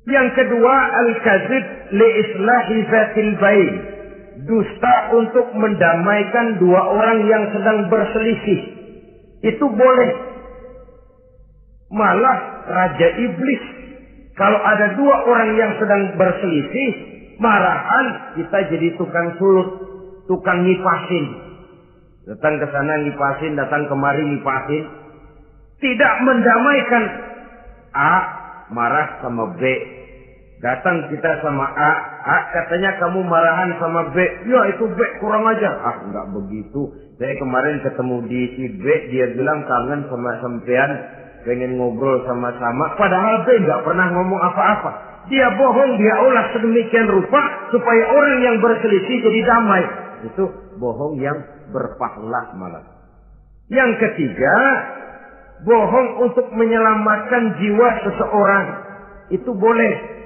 Yang kedua, al-kadzib li islahi zatil bain. Dusta untuk mendamaikan dua orang yang sedang berselisih. Itu boleh. Malah Raja Iblis, kalau ada dua orang yang sedang berselisih, marahan kita jadi tukang sulut, tukang ngipasin. Datang ke sana ngipasin, datang kemari ngipasin. Tidak mendamaikan. A marah sama B. Datang kita sama A katanya kamu marahan sama B. Ya itu B kurang aja. Enggak begitu. Saya kemarin ketemu di si B, dia bilang kangen sama sampean, pengen ngobrol sama-sama. Padahal B enggak pernah ngomong apa-apa. Dia bohong, dia olah sedemikian rupa supaya orang yang berselisih jadi damai. Itu bohong yang berpahala malah. Yang ketiga, bohong untuk menyelamatkan jiwa seseorang. Itu boleh.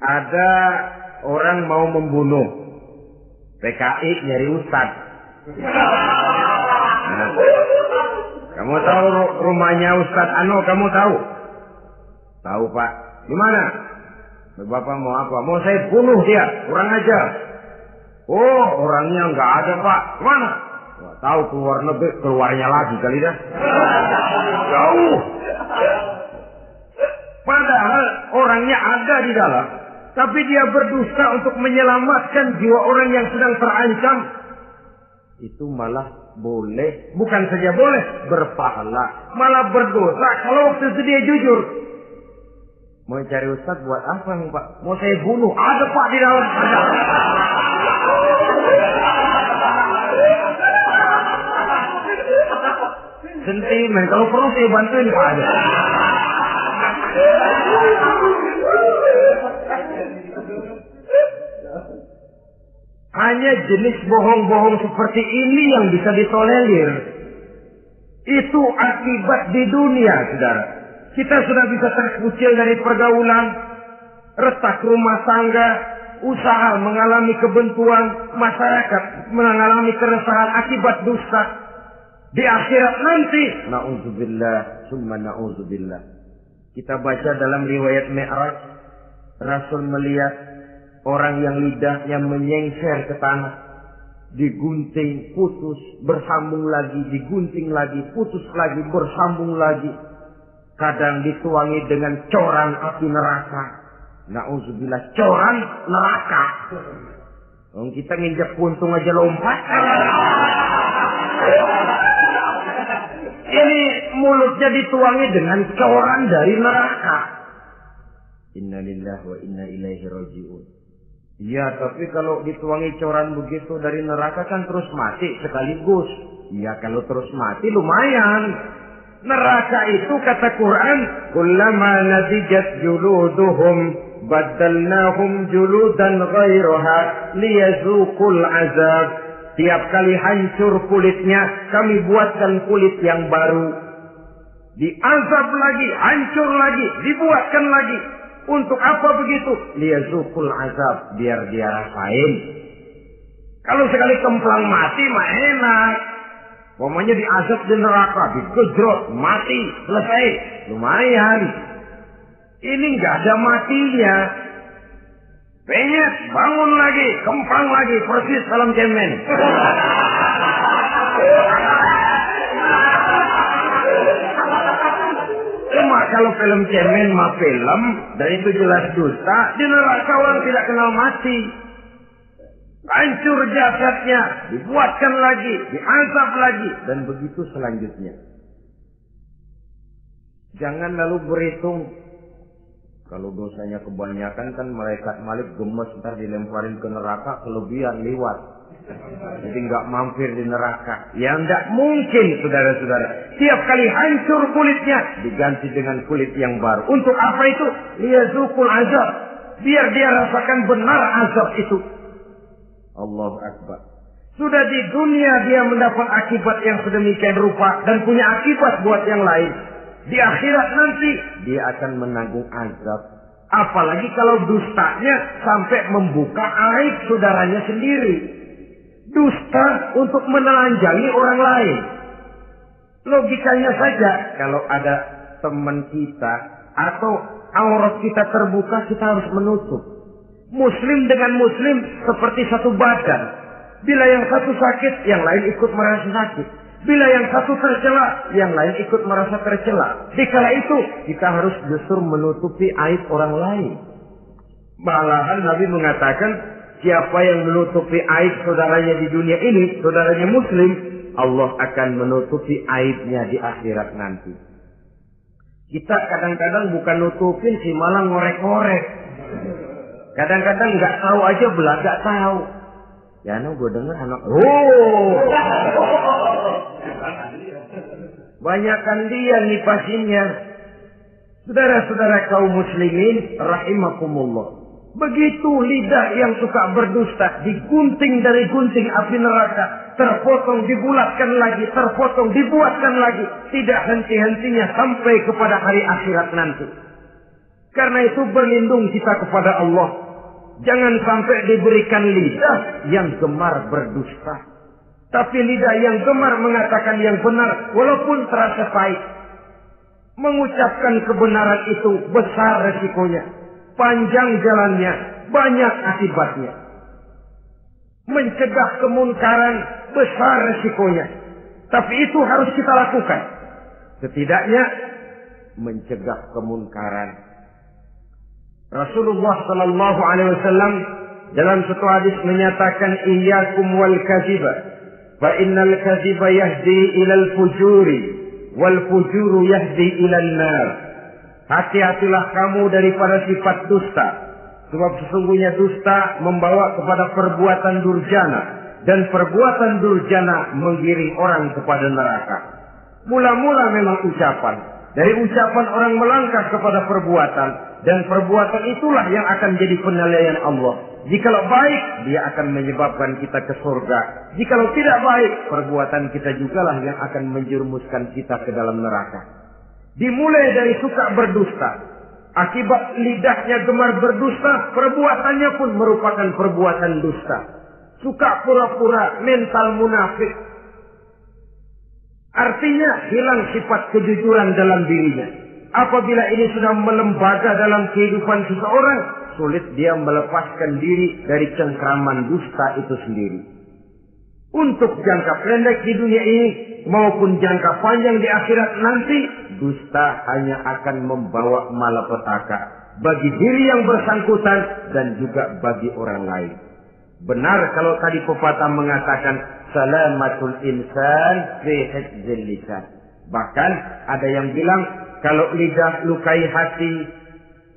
Ada orang mau membunuh, PKI nyari ustad. Nah, kamu tahu rumahnya Ustad Ano? Kamu tahu? Tahu pak? Di mana? Bapak mau apa? Mau saya bunuh dia, kurang ajar. Oh, orangnya nggak ada pak. Mana? Nggak tahu, keluar negeri, keluarnya lagi kali dah. Jauh. Padahal orangnya ada di dalam, tapi dia berdusta untuk menyelamatkan jiwa orang yang sedang terancam. Itu malah boleh, bukan saja boleh, berpahala, malah berdosa kalau waktu itu dia jujur. Mau cari ustaz buat apa nih pak? Mau saya bunuh? Ada pak di dalam. Ada. Sentimen, kalau perlu saya bantuin pak aja. Hanya jenis bohong-bohong seperti ini yang bisa ditolerir. Itu akibat di dunia, saudara. Kita sudah bisa terkucil dari pergaulan, retak rumah tangga, usaha mengalami kebuntuan, masyarakat mengalami keresahan akibat dusta. Di akhirat nanti, na'udzubillah, summa na'udzubillah. Kita baca dalam riwayat Mi'raj, Rasul melihat orang yang lidahnya menyengser ke tanah, digunting, putus, bersambung lagi, digunting lagi, putus lagi, bersambung lagi. Kadang dituangi dengan coran api neraka. Na'udzubillah, coran neraka. Kita nginjak puntung aja lompat. Ini mulutnya dituangi dengan coran dari neraka. Innalillahi wa inna ilaihi raji'un. Iya, tapi kalau dituangi coran begitu dari neraka kan terus mati sekaligus. Iya, kalau terus mati lumayan. Neraka itu kata Quran, kullama nadijat juluduhum baddalnahum juludan ghairaha liyazuqul azab. Tiap kali hancur kulitnya, kami buatkan kulit yang baru. Diazab lagi, hancur lagi, dibuatkan lagi. Untuk apa begitu? Liyazuqul azab, biar dia rasain. Kalau sekali kemplang mati mah enak. Pokoknya diazab di neraka, digejrot, mati, selesai. Lumayan. Ini nggak ada matinya. Penyet, bangun lagi, kemplang lagi, persis film cemen. Cuma kalau film cemen mah film, dan itu jelas dusta, di neraka orang tidak kenal mati. Hancur jasadnya, dibuatkan lagi, diazab lagi, dan begitu selanjutnya. Jangan lalu berhitung. Kalau dosanya kebanyakan kan malaikat Malik gemes ntar dilemparin ke neraka, kelebihan liwat. Jadi nggak mampir di neraka. Ya nggak mungkin, saudara-saudara. Tiap kali hancur kulitnya diganti dengan kulit yang baru. Untuk apa itu? Liyazuqul azab. Biar dia rasakan benar azab itu. Allahu Akbar. Sudah di dunia dia mendapat akibat yang sedemikian rupa dan punya akibat buat yang lain. Di akhirat nanti dia akan menanggung azab. Apalagi kalau dustanya sampai membuka aib saudaranya sendiri. Dusta untuk menelanjangi orang lain. Logikanya saja, kalau ada teman kita atau aurat kita terbuka, kita harus menutup. Muslim dengan muslim seperti satu badan. Bila yang satu sakit, yang lain ikut merasa sakit. Bila yang satu tercela, yang lain ikut merasa tercela. Dikala itu, kita harus justru menutupi aib orang lain. Malahan Nabi mengatakan, siapa yang menutupi aib saudaranya di dunia ini, saudaranya muslim, Allah akan menutupi aibnya di akhirat nanti. Kita kadang-kadang bukan nutupin sih, malah ngorek-ngorek. Kadang-kadang nggak tahu aja belaga tahu. Ya, gue dengar anak, banyakan dia nipasinnya. Saudara-saudara kaum muslimin rahimakumullah. Begitu lidah yang suka berdusta digunting dari gunting api neraka, terpotong dibulatkan lagi, terpotong dibuatkan lagi, tidak henti-hentinya sampai kepada hari akhirat nanti. Karena itu berlindung kita kepada Allah. Jangan sampai diberikan lidah yang gemar berdusta. Tapi lidah yang gemar mengatakan yang benar walaupun terasa pahit. Mengucapkan kebenaran itu besar resikonya. Panjang jalannya, banyak akibatnya. Mencegah kemunkaran besar resikonya. Tapi itu harus kita lakukan. Setidaknya mencegah kemunkaran. Rasulullah sallallahu alaihi wasallam dalam satu hadis menyatakan iyyakum wal kadziba fa innal kadziba yahdi ilal fujuri wal fujuru yahdi ilal nar. Hati-hatilah kamu daripada sifat dusta, sebab sesungguhnya dusta membawa kepada perbuatan durjana dan perbuatan durjana menggiring orang kepada neraka. Mula-mula memang ucapan, dari ucapan orang melangkah kepada perbuatan, dan perbuatan itulah yang akan jadi penilaian Allah. Jikalau baik, dia akan menyebabkan kita ke surga. Jikalau tidak baik, perbuatan kita jugalah yang akan menjerumuskan kita ke dalam neraka. Dimulai dari suka berdusta. Akibat lidahnya gemar berdusta, perbuatannya pun merupakan perbuatan dusta. Suka pura-pura, mental munafik. Artinya hilang sifat kejujuran dalam dirinya. Apabila ini sudah melembaga dalam kehidupan seseorang, sulit dia melepaskan diri dari cengkraman dusta itu sendiri. Untuk jangka pendek di dunia ini maupun jangka panjang di akhirat nanti, dusta hanya akan membawa malapetaka bagi diri yang bersangkutan dan juga bagi orang lain. Benar kalau tadi pepatah mengatakan salamatul insan fi hifdzil lisan. Bahkan ada yang bilang kalau lidah lukai hati,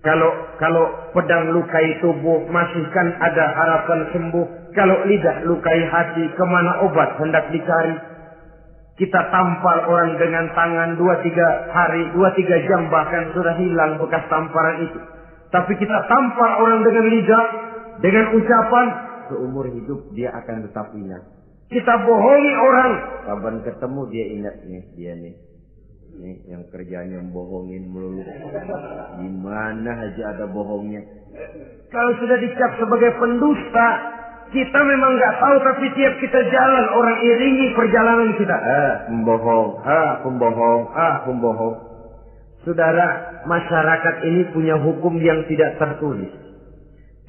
kalau pedang lukai tubuh, masihkan ada harapan sembuh. Kalau lidah lukai hati, kemana obat hendak dicari? Kita tampar orang dengan tangan 2-3 hari, 2-3 jam bahkan sudah hilang bekas tamparan itu. Tapi kita tampar orang dengan lidah, dengan ucapan, seumur hidup dia akan tetap ingat. Kita bohongi orang, kapan ketemu dia ingat nih, dia nih yang kerjanya bohongin melulu. Gimana aja ada bohongnya. Kalau sudah dicap sebagai pendusta, kita memang nggak tahu, tapi tiap kita jalan orang iringi perjalanan kita. Pembohong. Saudara, masyarakat ini punya hukum yang tidak tertulis,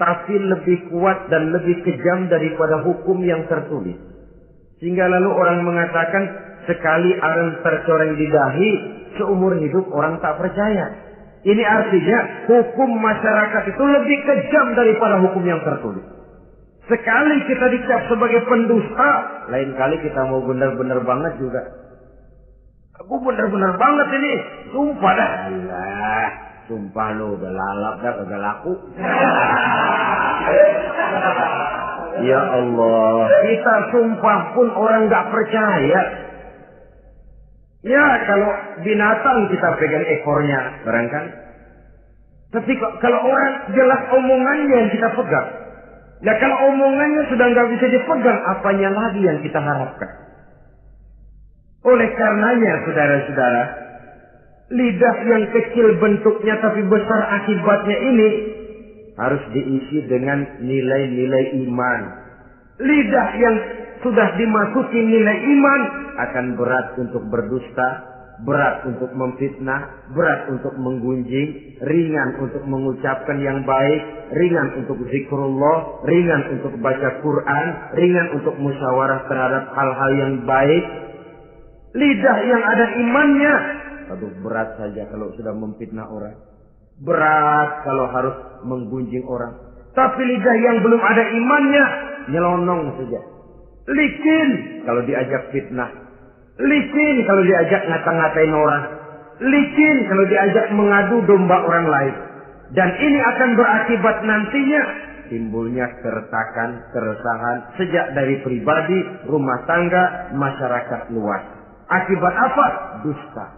tapi lebih kuat dan lebih kejam daripada hukum yang tertulis. Sehingga lalu orang mengatakan, sekali arang tercoreng di dahi, seumur hidup orang tak percaya. Ini artinya hukum masyarakat itu lebih kejam daripada hukum yang tertulis. Sekali kita dicap sebagai pendusta, lain kali kita mau benar-benar banget juga. Aku benar-benar banget ini, sumpah dah. Alah, sumpah lo udah lalap dah, udah laku. Ya Allah, kita sumpah pun orang nggak percaya. Ya kalau binatang kita pegang ekornya, barangkali. Tapi kalau orang jelas omongannya yang kita pegang. Nah kalau omongannya sudah nggak bisa dipegang, apanya lagi yang kita harapkan? Oleh karenanya, saudara-saudara, lidah yang kecil bentuknya tapi besar akibatnya ini harus diisi dengan nilai-nilai iman. Lidah yang sudah dimasuki nilai iman akan berat untuk berdusta, berat untuk memfitnah, berat untuk menggunjing, ringan untuk mengucapkan yang baik, ringan untuk zikrullah, ringan untuk baca Quran, ringan untuk musyawarah terhadap hal-hal yang baik. Lidah yang ada imannya, aduh berat saja kalau sudah memfitnah orang, berat kalau harus menggunjing orang. Tapi lidah yang belum ada imannya, nyelonong saja, licin kalau diajak fitnah, licin kalau diajak ngata-ngatain orang, licin kalau diajak mengadu domba orang lain. Dan ini akan berakibat nantinya timbulnya keretakan, keresahan sejak dari pribadi, rumah tangga, masyarakat luas. Akibat apa? Dusta.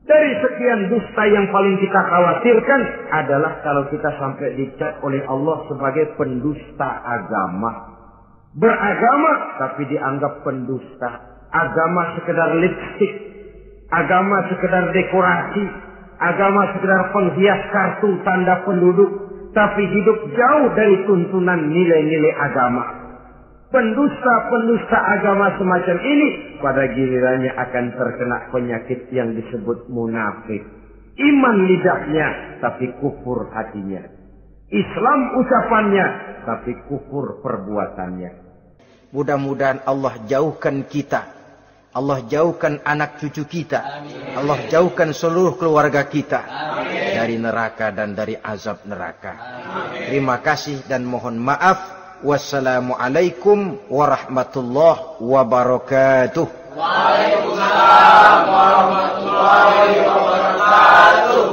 Dari sekian dusta yang paling kita khawatirkan adalah kalau kita sampai dicap oleh Allah sebagai pendusta agama. Beragama tapi dianggap pendusta. Agama sekedar lipstik, agama sekedar dekorasi, agama sekedar penghias kartu tanda penduduk, tapi hidup jauh dari tuntunan nilai-nilai agama. Pendusta-pendusta agama semacam ini pada gilirannya akan terkena penyakit yang disebut munafik. Iman lidahnya tapi kufur hatinya. Islam ucapannya tapi kufur perbuatannya. Mudah-mudahan Allah jauhkan kita, Allah jauhkan anak cucu kita, Allah jauhkan seluruh keluarga kita dari neraka dan dari azab neraka. Terima kasih dan mohon maaf. Wassalamualaikum warahmatullahi wabarakatuh. Waalaikumsalam warahmatullahi wabarakatuh.